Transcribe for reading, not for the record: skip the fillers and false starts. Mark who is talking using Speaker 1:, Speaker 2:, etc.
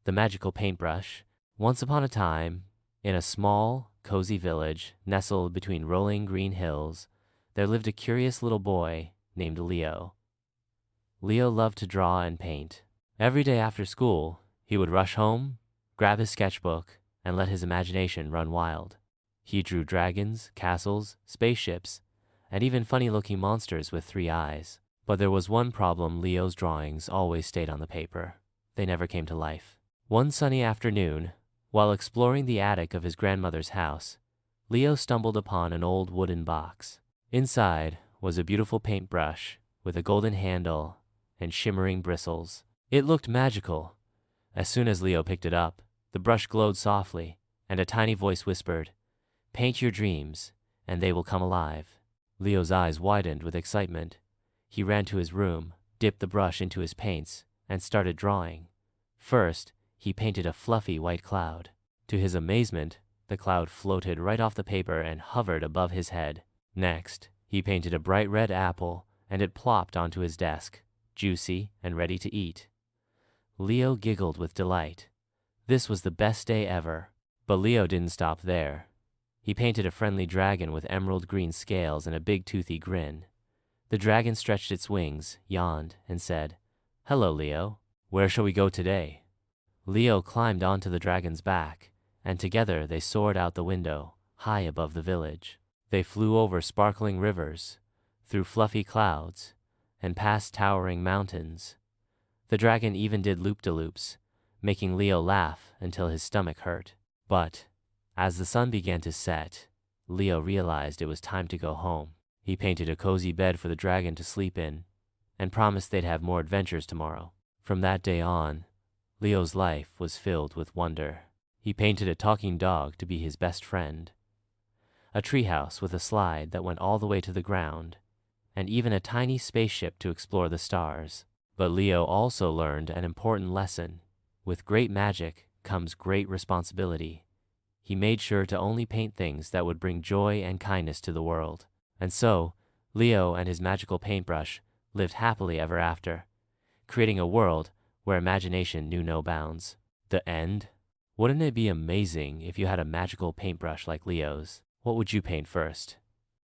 Speaker 1: The Magical Paintbrush. Once upon a time, in a small, cozy village nestled between rolling green hills, there lived a curious little boy named Leo. Leo loved to draw and paint. Every day after school, he would rush home, grab his sketchbook, and let his imagination run wild. He drew dragons, castles, spaceships, and even funny-looking monsters with 3 eyes. But there was one problem: Leo's drawings always stayed on the paper. They never came to life. One sunny afternoon, while exploring the attic of his grandmother's house, Leo stumbled upon an old wooden box. Inside was a beautiful paintbrush with a golden handle and shimmering bristles. It looked magical. As soon as Leo picked it up, the brush glowed softly, and a tiny voice whispered, "Paint your dreams, and they will come alive." Leo's eyes widened with excitement. He ran to his room, dipped the brush into his paints, and started drawing. First, he painted a fluffy white cloud. To his amazement, the cloud floated right off the paper and hovered above his head. Next, he painted a bright red apple, and it plopped onto his desk, juicy and ready to eat. Leo giggled with delight. This was the best day ever. But Leo didn't stop there. He painted a friendly dragon with emerald green scales and a big toothy grin. The dragon stretched its wings, yawned, and said, "Hello, Leo. Where shall we go today?" Leo climbed onto the dragon's back, and together they soared out the window, high above the village. They flew over sparkling rivers, through fluffy clouds, and past towering mountains. The dragon even did loop-de-loops, making Leo laugh until his stomach hurt. But as the sun began to set, Leo realized it was time to go home. He painted a cozy bed for the dragon to sleep in, and promised they'd have more adventures tomorrow. From that day on, Leo's life was filled with wonder. He painted a talking dog to be his best friend, a treehouse with a slide that went all the way to the ground, and even a tiny spaceship to explore the stars. But Leo also learned an important lesson. With great magic comes great responsibility. He made sure to only paint things that would bring joy and kindness to the world. And so, Leo and his magical paintbrush lived happily ever after, creating a world where imagination knew no bounds. The end? Wouldn't it be amazing if you had a magical paintbrush like Leo's? What would you paint first?